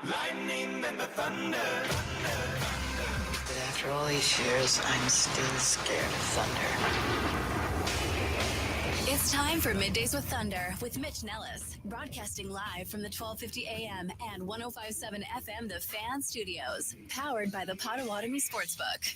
lightning and the thunder. But after all these years, I'm still scared of thunder. It's time for Middays with Thunder with Mitch Nelles, broadcasting live from the 1250 AM and 105.7 FM The Fan Studios, powered by the Potawatomi Sportsbook.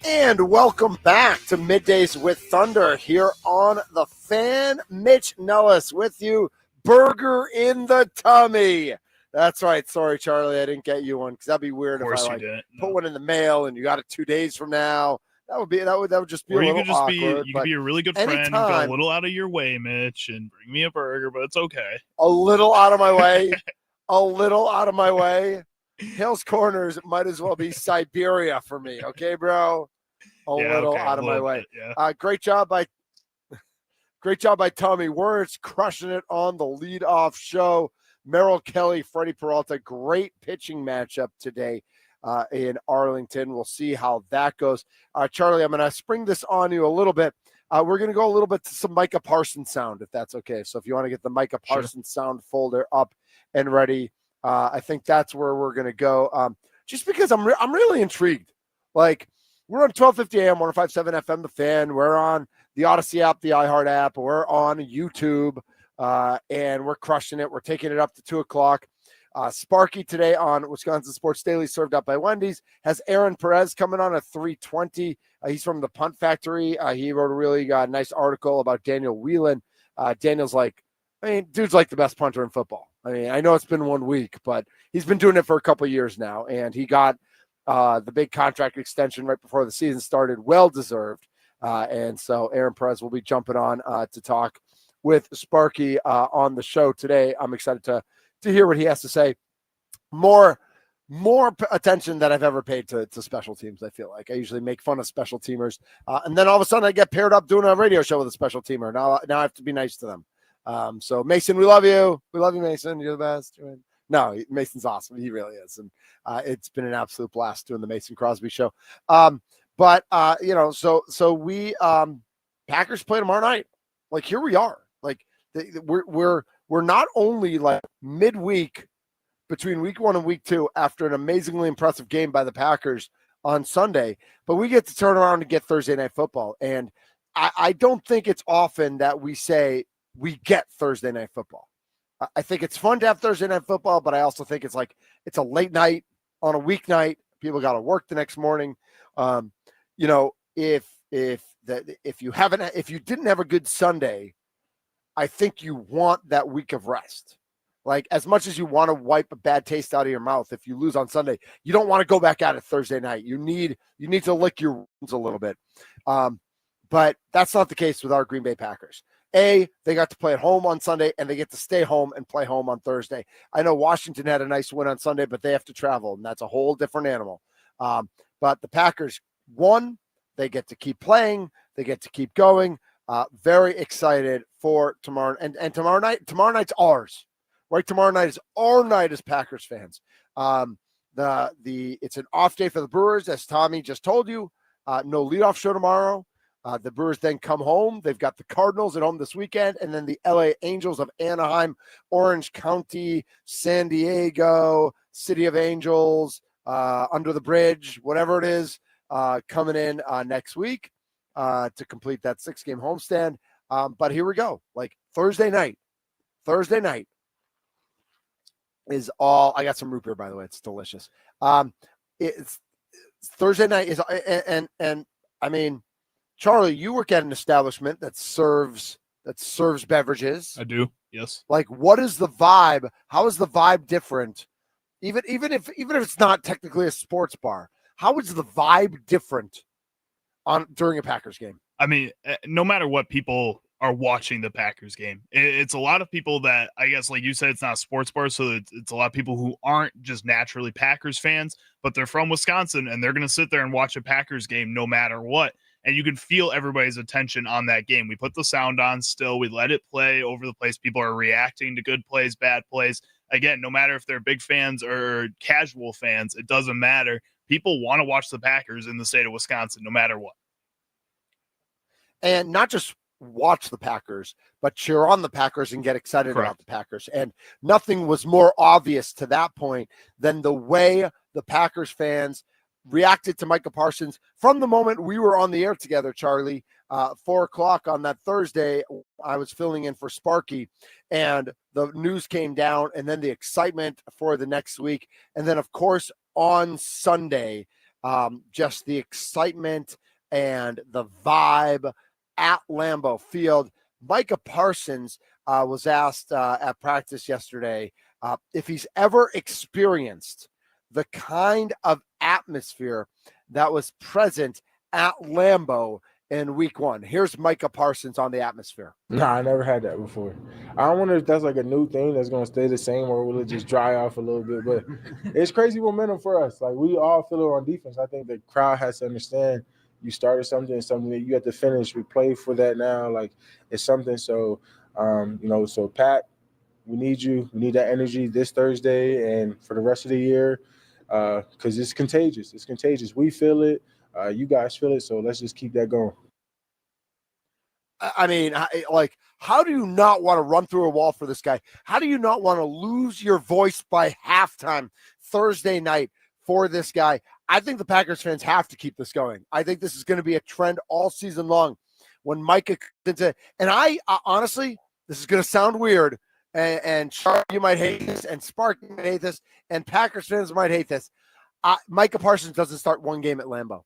And welcome back to Middays with Thunder here on The Fan. Mitch Nelles with you, burger in the tummy. That's right. Sorry, Charlie, I didn't get you one because that'd be weird if I put one in the mail and you got it 2 days from now. That would just be a little awkward. You could be a really good friend and go a little out of your way, Mitch, and bring me a burger, but it's okay. A little out of my way. A little out of my way. Hill's Corners might as well be Siberia for me. Okay, bro? A little out of my way. Yeah. Great job by Tommy Wirtz, crushing it on the leadoff show. Merrill Kelly, Freddie Peralta, great pitching matchup today in Arlington. We'll see how that goes. Charlie, I'm going to spring this on you a little bit. We're going to go a little bit to some Micah Parsons sound, if that's okay. So if you want to get the Micah Parsons sound folder up and ready, I think that's where we're going to go. Just because I'm really intrigued. Like, we're on 1250 AM, 105.7 FM, The Fan. We're on the Odyssey app, the iHeart app. We're on YouTube, and we're crushing it. We're taking it up to 2 o'clock. Sparky today on Wisconsin Sports Daily, served up by Wendy's, has Aaron Perez coming on at 3:20. He's from the Punt Factory. He wrote a really nice article about Daniel Whelan. Daniel's dude's like the best punter in football. I know it's been 1 week, but he's been doing it for a couple of years now, and he got the big contract extension right before the season started, well-deserved. And so Aaron Perez will be jumping on to talk with Sparky on the show today. I'm excited to hear what he has to say. More attention than I've ever paid to special teams, I feel like. I usually make fun of special teamers. And then all of a sudden I get paired up doing a radio show with a special teamer. Now I have to be nice to them. So Mason, we love you. We love you, Mason. You're the best. No, Mason's awesome. He really is. And it's been an absolute blast doing the Mason Crosby show. So we Packers play tomorrow night. Like, here we are. Like, we're not only like midweek between week 1 and week 2 after an amazingly impressive game by the Packers on Sunday, but we get to turn around and get Thursday night football. And I don't think it's often that we say we get Thursday night football. I think it's fun to have Thursday night football, but I also think it's a late night on a weeknight. People got to work the next morning. If you didn't have a good Sunday, I think you want that week of rest. Like, as much as you want to wipe a bad taste out of your mouth, if you lose on Sunday, you don't want to go back at it Thursday night. You need to lick your wounds a little bit. But that's not the case with our Green Bay Packers. They got to play at home on Sunday, and they get to stay home and play home on Thursday. I know Washington had a nice win on Sunday, but they have to travel, and that's a whole different animal. But the Packers won. They get to keep playing. They get to keep going. Very excited for tomorrow. And tomorrow night's ours, right? Tomorrow night is our night as Packers fans. It's an off day for the Brewers, as Tommy just told you. No leadoff show tomorrow. The Brewers then come home. They've got the Cardinals at home this weekend, and then the LA Angels of Anaheim, Orange County, San Diego, City of Angels, Under the Bridge, whatever it is, coming in next week to complete that 6-game homestand. But here we go. Like, Thursday night is all. I got some root beer, by the way. It's delicious. It's Thursday night is, and I mean, Charlie, you work at an establishment that serves beverages. I do. Yes. Like, what is the vibe? How is the vibe different? Even if it's not technically a sports bar, how is the vibe different during a Packers game? I mean, no matter what, people are watching the Packers game. It's a lot of people that, I guess, like you said, it's not a sports bar, so it's a lot of people who aren't just naturally Packers fans, but they're from Wisconsin, and they're going to sit there and watch a Packers game no matter what. And you can feel everybody's attention on that game. We put the sound on still. We let it play over the place. People are reacting to good plays, bad plays. Again, no matter if they're big fans or casual fans, it doesn't matter. People want to watch the Packers in the state of Wisconsin no matter what. And not just watch the Packers, but cheer on the Packers and get excited Correct. about the Packers. And nothing was more obvious to that point than the way the Packers fans reacted to Micah Parsons from the moment we were on the air together, Charlie. 4:00 on that Thursday, I was filling in for Sparky, and the news came down, and then the excitement for the next week. And then, of course, on Sunday, just the excitement and the vibe at Lambeau Field. Micah Parsons was asked at practice yesterday if he's ever experienced the kind of atmosphere that was present at Lambeau in week 1. Here's Micah Parsons on the atmosphere. No, I never had that before. I wonder if that's like a new thing that's going to stay the same, or will it just dry off a little bit? But it's crazy momentum for us. Like, we all feel it on defense. I think the crowd has to understand you started something that you have to finish. We play for that now. Like, it's something. So, so Pat, we need you. We need that energy this Thursday and for the rest of the year, because it's contagious. It's contagious. We feel it. You guys feel it. So let's just keep that going. I mean, how do you not want to run through a wall for this guy? How do you not want to lose your voice by halftime Thursday night for this guy? I think the Packers fans have to keep this going. I think this is going to be a trend all season long. When Micah comes into, and I honestly, this is going to sound weird, and Charlie, you might hate this, and Spark might hate this, and Packers fans might hate this. Micah Parsons doesn't start one game at Lambeau.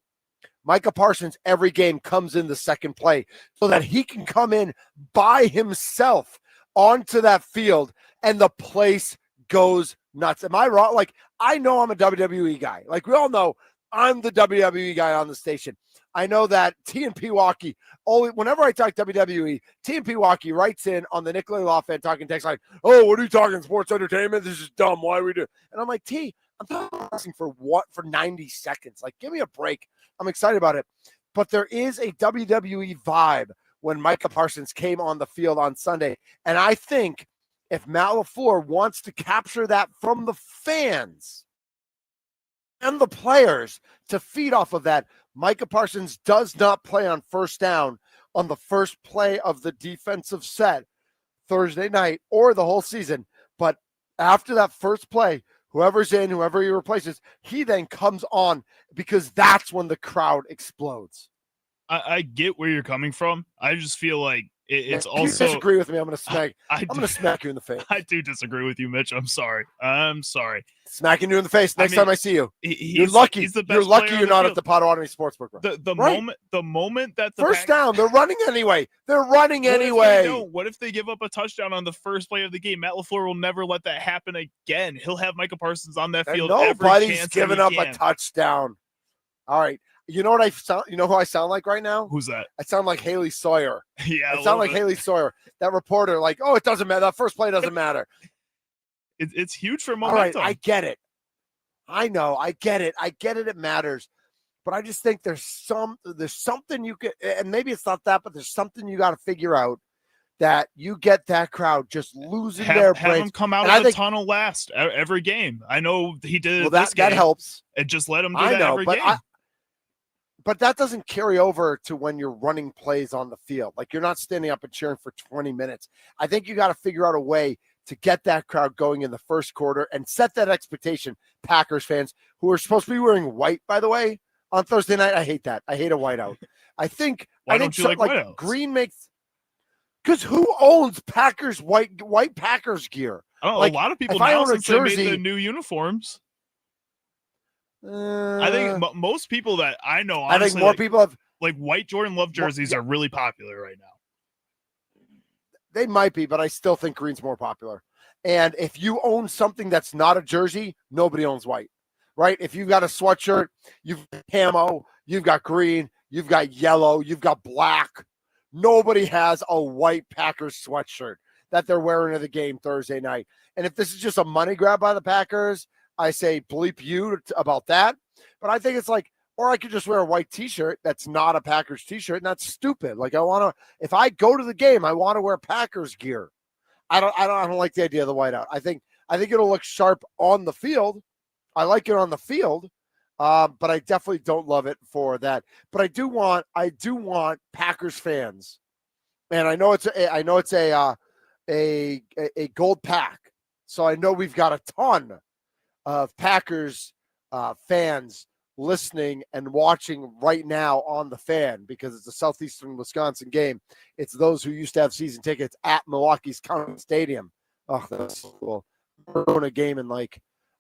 Micah Parsons, every game comes in the second play so that he can come in by himself onto that field and the place goes nuts. Am I wrong? Like, I know I'm a WWE guy. Like, we all know I'm the WWE guy on the station. I know that T and P Walkie, whenever I talk WWE, T and P Walkie writes in on the Nicolay Law Fan Talking text like, oh, what are you talking, sports entertainment? This is dumb. Why are we doing? And I'm like, T, I'm talking for what? For 90 seconds. Like, give me a break. I'm excited about it. But there is a WWE vibe when Micah Parsons came on the field on Sunday. And I think if Matt LaFleur wants to capture that from the fans and the players to feed off of that, Micah Parsons does not play on first down on the first play of the defensive set Thursday night or the whole season. But after that first play, whoever's in, whoever he replaces, he then comes on because that's when the crowd explodes. I get where you're coming from. I just feel like it's if also. You disagree with me? I'm going to smack. I'm going to smack you in the face. I do disagree with you, Mitch. I'm sorry. Smacking you in the face next time I see you. You're lucky. You're lucky you're not at the Potawatomi Sportsbook. The moment that the first down, they're running anyway. What if they give up a touchdown on the first play of the game? Matt LaFleur will never let that happen again. He'll have Micah Parsons on that field. Nobody's giving up a touchdown. All right. You know what I sound? You know who I sound like right now? Who's that? I sound like Haley Sawyer. Yeah, I sound like Haley Sawyer. That reporter, like, oh, it doesn't matter. That first play doesn't matter. It's huge for momentum. All right, I get it. I know. I get it. It matters. But I just think there's something you could, and maybe it's not that, but there's something you got to figure out that you get that crowd just losing their brains. Have them come out of the tunnel last every game. I know he did. Well, that helps. And just let him do that every game. But that doesn't carry over to when you're running plays on the field. Like, you're not standing up and cheering for 20 minutes. I think you got to figure out a way to get that crowd going in the first quarter and set that expectation, Packers fans, who are supposed to be wearing white, by the way, on Thursday night. I hate that. I hate a whiteout. I think don't you like whiteouts? Green makes – because who owns Packers white Packers gear? A lot of people now since they made the new uniforms. I think most people that I know, honestly, I think more people have like white Jordan Love jerseys are really popular right now. They might be, but I still think green's more popular. And if you own something that's not a jersey, nobody owns white, right? If you've got a sweatshirt, you've got camo, you've got green, you've got yellow, you've got black. Nobody has a white Packers sweatshirt that they're wearing to the game Thursday night. And if this is just a money grab by the Packers, I say bleep you about that. But I think it's like, or I could just wear a white T-shirt that's not a Packers T-shirt, and that's stupid. Like, if I go to the game, I want to wear Packers gear. I don't like the idea of the whiteout. I think it'll look sharp on the field. I like it on the field, but I definitely don't love it for that. But I do want Packers fans and I know it's a gold pack. So I know we've got a ton of Packers fans listening and watching right now on the Fan because it's a Southeastern Wisconsin game. It's those who used to have season tickets at Milwaukee's County Stadium. Oh, that's cool. We're doing a game in I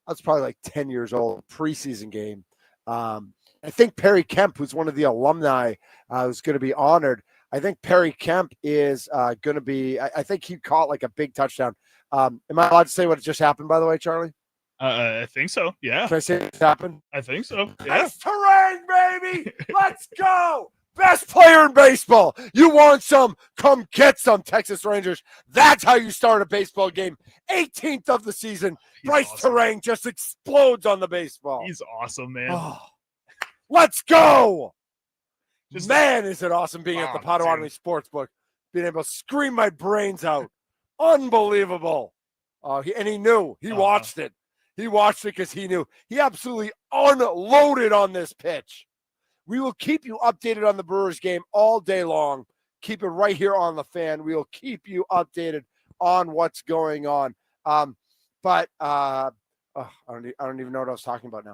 was probably like 10 years old, preseason game. I think Perry Kemp, who's one of the alumni, who's going to be honored. I think Perry Kemp is going to be, I think he caught like a big touchdown. Am I allowed to say what just happened, by the way, Charlie? I think so. Yeah. Can I say what happened? I think so. Yeah. Best terrain, baby. Let's go. Best player in baseball. You want some? Come get some, Texas Rangers. That's how you start a baseball game. 18th of the season. Bryce awesome. Terang just explodes on the baseball. He's awesome, man. Oh, let's go. Just Man, is it awesome being at the Potawatomi Sportsbook, being able to scream my brains out. Unbelievable. He knew. He watched it. He watched it because he knew. He absolutely unloaded on this pitch. We will keep you updated on the Brewers game all day long. Keep it right here on the Fan. We will keep you updated on what's going on. But I don't even know what I was talking about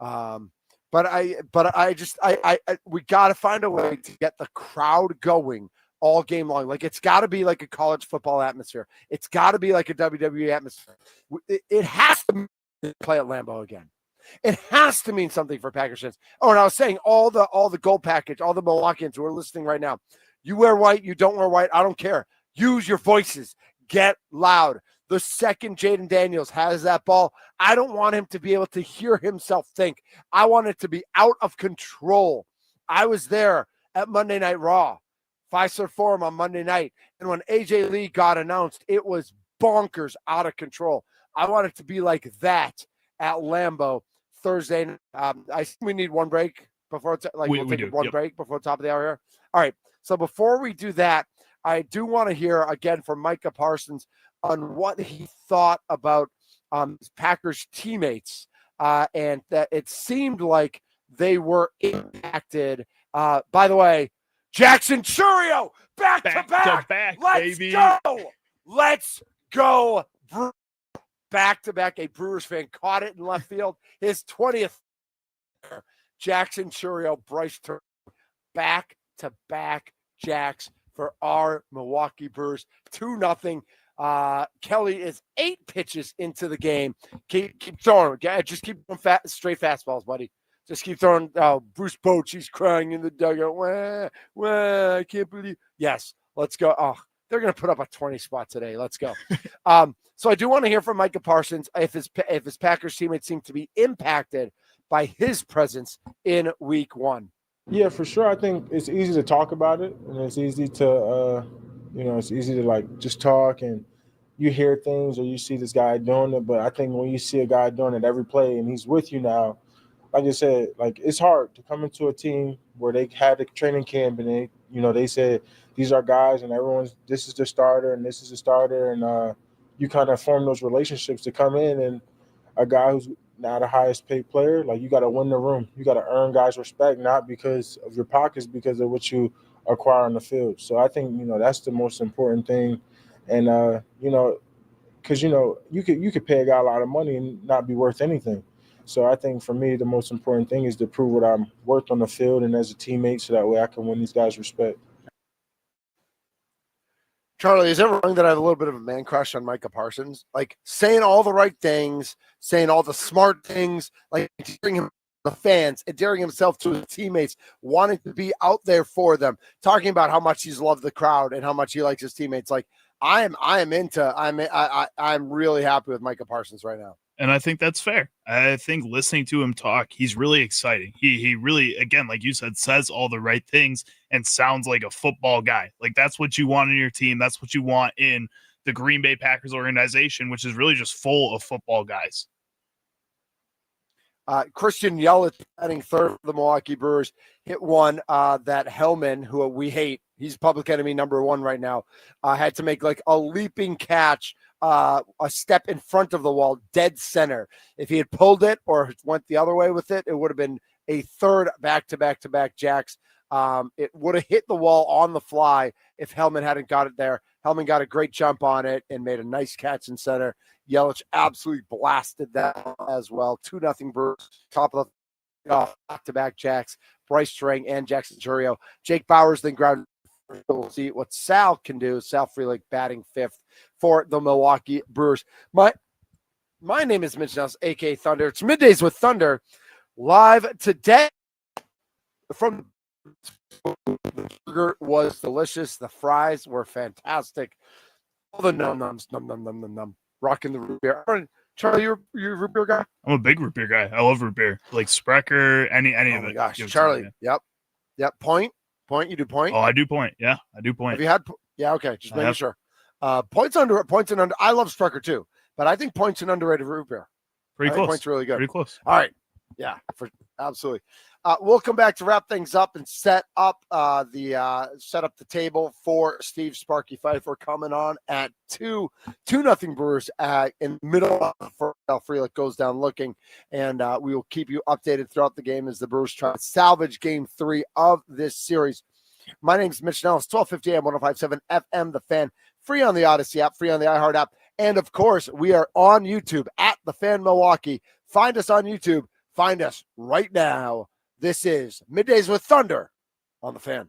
now. We got to find a way to get the crowd going all game long. Like it's got to be like a college football atmosphere. It's got to be like a WWE atmosphere. It has to play at Lambeau again. It has to mean something for Packers fans. Oh, and I was saying all the gold package, all the Milwaukeeans who are listening right now. You wear white, you don't wear white. I don't care. Use your voices. Get loud. The second Jaden Daniels has that ball, I don't want him to be able to hear himself think. I want it to be out of control. I was there at Monday Night Raw, Fiserv Forum on Monday night. And when AJ Lee got announced, it was bonkers out of control. I want it to be like that at Lambeau Thursday. I think we need one break before we'll take one break before the top of the hour here. All right. So before we do that, I do want to hear again from Micah Parsons on what he thought about his Packers teammates, and that it seemed like they were impacted. By the way, Jackson Churio, back to back. Let's baby. go. Let's go. Back to back. A Brewers fan caught it in left field. His 20th. Jackson Churio, Bryce Turner, back to back jacks for our Milwaukee Brewers. 2-0. Kelly is 8 pitches into the game. Keep throwing. Just keep throwing straight fastballs, buddy. Just keep throwing. Bruce Bochy's crying in the dugout. Wah, I can't believe. Yes, let's go. Oh, they're going to put up a 20 spot today. Let's go. So I do want to hear from Micah Parsons if his Packers teammates seem to be impacted by his presence in Week 1. Yeah, for sure. I think it's easy to talk about it, and it's easy to, it's easy to like just talk, and you hear things or you see this guy doing it. But I think when you see a guy doing it every play and he's with you now, like I said, like it's hard to come into a team where they had a training camp and they said these are guys and this is the starter and this is the starter, and you kind of form those relationships to come in, and a guy who's not the highest paid player, like you got to win the room. You got to earn guys' respect, not because of your pockets, because of what you acquire on the field. So I think, that's the most important thing. And, because, you could pay a guy a lot of money and not be worth anything. So I think for me, the most important thing is to prove what I'm worth on the field and as a teammate, so that way I can win these guys' respect. Charlie, is it wrong that I have a little bit of a man crush on Micah Parsons? Like saying all the right things, saying all the smart things, like endearing him to the fans, endearing himself to his teammates, wanting to be out there for them, talking about how much he's loved the crowd and how much he likes his teammates. Like I'm really happy with Micah Parsons right now. And I think that's fair. I think listening to him talk, he's really exciting. He really, again, like you said, says all the right things and sounds like a football guy. Like that's what you want in your team. That's what you want in the Green Bay Packers organization, which is really just full of football guys. Christian Yelich, batting third for the Milwaukee Brewers, hit one that Hellman, who we hate, he's public enemy number 1 right now, had to make like a leaping catch, a step in front of the wall, dead center. If he had pulled it or went the other way with it, it would have been a third back-to-back-to-back jacks. It would have hit the wall on the fly if Hellman hadn't got it there. Hellman got a great jump on it and made a nice catch in center. Yelich absolutely blasted that as well. 2-0 Brewers. Top of the back-to-back jacks. Bryce Strang and Jackson Churio. Jake Bowers then ground. We'll see what Sal can do. Sal Frelick batting fifth for the Milwaukee Brewers. My name is Mitch Nelles, a.k.a. Thunder. It's Middays with Thunder, live today from the burger was delicious. The fries were fantastic. All the num-nums, num-num-num-num-num. Rocking the root beer. Charlie, you're a root beer guy? I'm a big root beer guy. I love root beer. Like Sprecher, any Oh of my it. gosh. Give it to Charlie, me. yep. Point, you do point? Oh, I do point. Yeah, I do point. Have you had? Yeah, okay. Just I making have. sure. Points and under. I love Sprecher too, but I think points an underrated root beer. Pretty I think close. points really good. Pretty close. All right. Yeah, absolutely. We'll come back to wrap things up and set up the table for Steve Sparky Pfeiffer coming on at 2-0 Brewers in the middle for Sal Frelick goes down looking, and we will keep you updated throughout the game as the Brewers try to salvage Game 3 of this series. My name is Mitch Nelles, 1250 AM, 105.7 FM, The Fan, free on the Odyssey app, free on the iHeart app, and of course, we are on YouTube at The Fan Milwaukee. Find us on YouTube. Find us right now. This is Middays with Thunder on The Fan.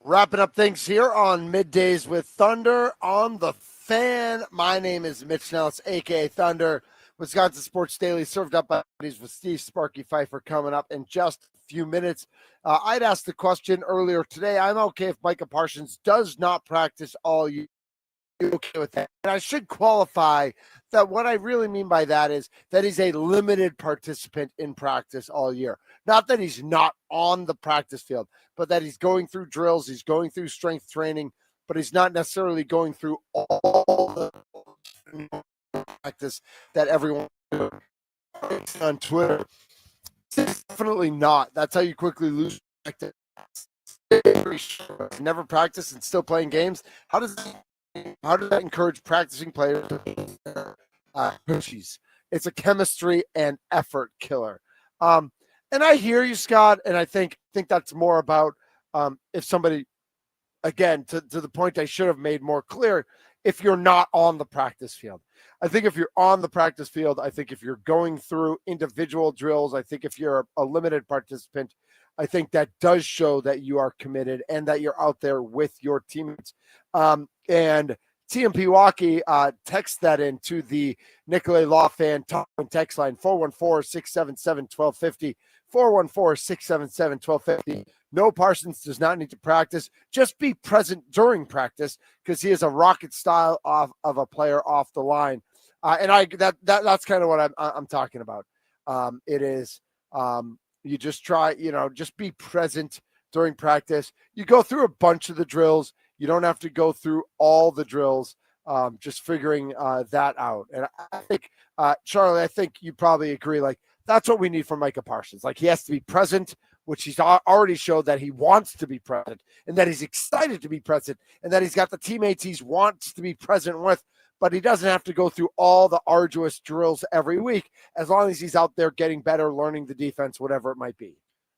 Wrapping up things here on Middays with Thunder on the Fan. My name is Mitch Nelles, a.k.a. Thunder. Wisconsin Sports Daily, served up by buddies with Steve Sparky Pfeiffer coming up in just a few minutes. I'd asked the question earlier today. I'm okay if Micah Parsons does not practice all year. Okay with that. And I should qualify that what I really mean by that is that he's a limited participant in practice all year. Not that he's not on the practice field, but that he's going through drills, he's going through strength training, but he's not necessarily going through all the practice that everyone on Twitter. It's definitely not. That's how you quickly lose practice. Never practice and still playing games. How does that encourage practicing players? Pushies. It's a chemistry and effort killer. And I hear you, Scott, and I think that's more about if somebody, again, to the point I should have made more clear, if you're not on the practice field. I think if you're on the practice field, I think if you're going through individual drills, I think if you're a limited participant, I think that does show that you are committed and that you're out there with your teammates. And TMP Walkie text that into the Nicolay Law Fan talk and text line 414-677-1250, 414-677-1250. No, Parsons does not need to practice. Just be present during practice because he is a rocket style of a player off the line. That's kind of what I'm talking about. It is you just try, just be present during practice. You go through a bunch of the drills. You don't have to go through all the drills. Just figuring that out. And I think, Charlie, I think you probably agree. Like that's what we need from Micah Parsons. Like he has to be present, which he's already showed that he wants to be present and that he's excited to be present and that he's got the teammates he wants to be present with, but he doesn't have to go through all the arduous drills every week as long as he's out there getting better, learning the defense, whatever it might be.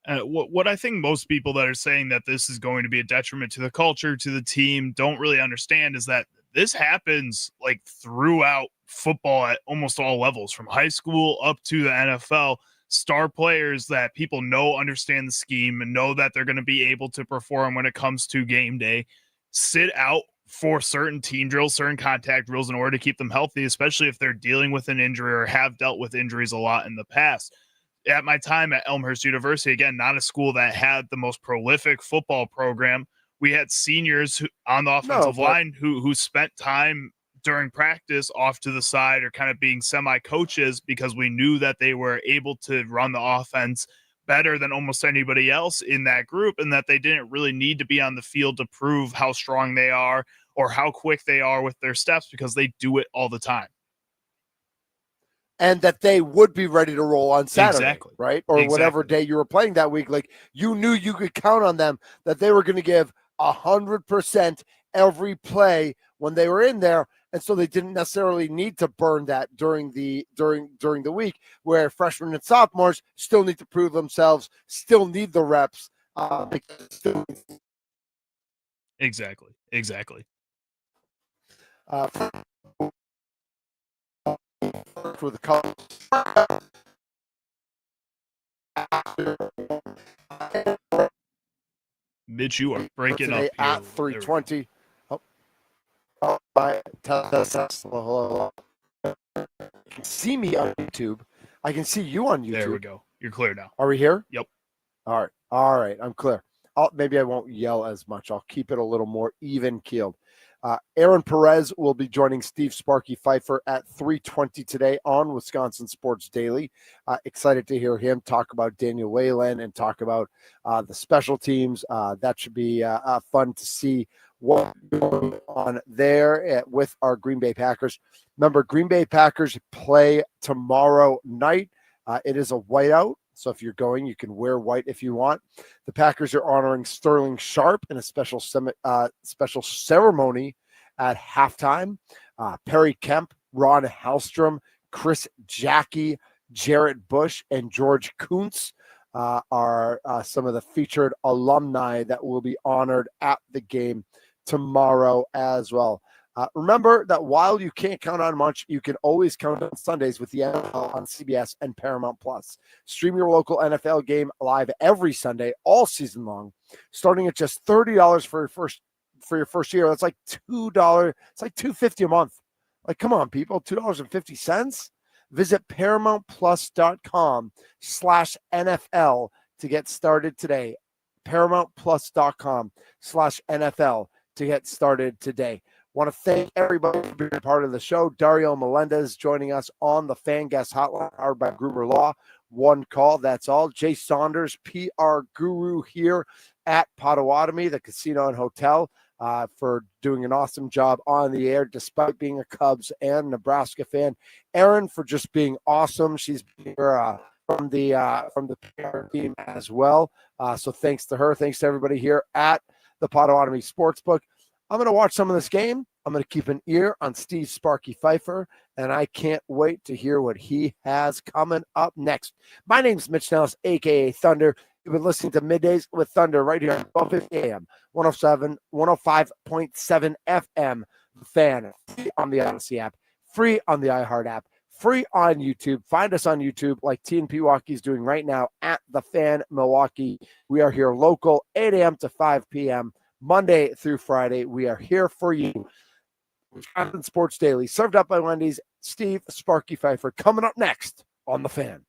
What I think most people that are saying that this is going to be a detriment to the culture, to the team, don't really understand is that this happens like throughout football at almost all levels, from high school up to the NFL. Star players that people know understand the scheme and know that they're going to be able to perform when it comes to game day sit out for certain team drills, certain contact drills in order to keep them healthy, especially if they're dealing with an injury or have dealt with injuries a lot in the past. At my time at Elmhurst University, again, not a school that had the most prolific football program, we had seniors on the offensive line who spent time during practice off to the side or kind of being semi-coaches because we knew that they were able to run the offense better than almost anybody else in that group and that they didn't really need to be on the field to prove how strong they are or how quick they are with their steps because they do it all the time. And that they would be ready to roll on Saturday, exactly. Right? Or whatever day you were playing that week. Like you knew you could count on them that they were going to give 100% every play when they were in there. And so they didn't necessarily need to burn that during the week, where freshmen and sophomores still need to prove themselves, still need the reps. Exactly. For the college. Mitch, you are breaking up at 3:20. Hello. You can see me on YouTube. I can see you on YouTube. There we go. You're clear now. Are we here? Yep. All right. I'm clear. Maybe I won't yell as much. I'll keep it a little more even keeled. Aaron Perez will be joining Steve Sparky Pfeiffer at 3:20 today on Wisconsin Sports Daily. Excited to hear him talk about Daniel Whalen and talk about the special teams. That should be fun to see what's going on there with our Green Bay Packers. Remember, Green Bay Packers play tomorrow night. It is a whiteout. So if you're going, you can wear white if you want. The Packers are honoring Sterling Sharp in a special ceremony at halftime. Perry Kemp, Ron Hallstrom, Chris Jackie, Jarrett Bush, and George Kuntz are some of the featured alumni that will be honored at the game tomorrow as well. Remember that while you can't count on much, you can always count on Sundays with the NFL on CBS and Paramount Plus. Stream your local NFL game live every Sunday, all season long, starting at just $30 for your first year. That's like $2. It's like $2.50 a month. Like, come on, people, $2.50. Visit ParamountPlus.com/NFL to get started today. ParamountPlus.com/NFL to get started today. Want to thank everybody for being a part of the show. Dario Melendez joining us on the Fan Guest Hotline, powered by Gruber Law. One call, that's all. Jay Saunders, PR guru here at Potawatomi, the casino and hotel, for doing an awesome job on the air, despite being a Cubs and Nebraska fan. Erin for just being awesome. She's here from the PR team as well. So thanks to her. Thanks to everybody here at the Potawatomi Sportsbook. I'm going to watch some of this game. I'm going to keep an ear on Steve Sparky Pfeiffer, and I can't wait to hear what he has coming up next. My name's Mitch Nelles, a.k.a. Thunder. You've been listening to Middays with Thunder right here at 1250 AM, 105.7 FM, The Fan, free on the Odyssey app, free on the iHeart app, free on YouTube. Find us on YouTube like T and Pewaukee is doing right now at The Fan Milwaukee. We are here local, 8 a.m. to 5 p.m., Monday through Friday. We are here for you. Wisconsin Sports Daily, served up by Wendy's. Steve Sparky Pfeiffer coming up next on The Fan.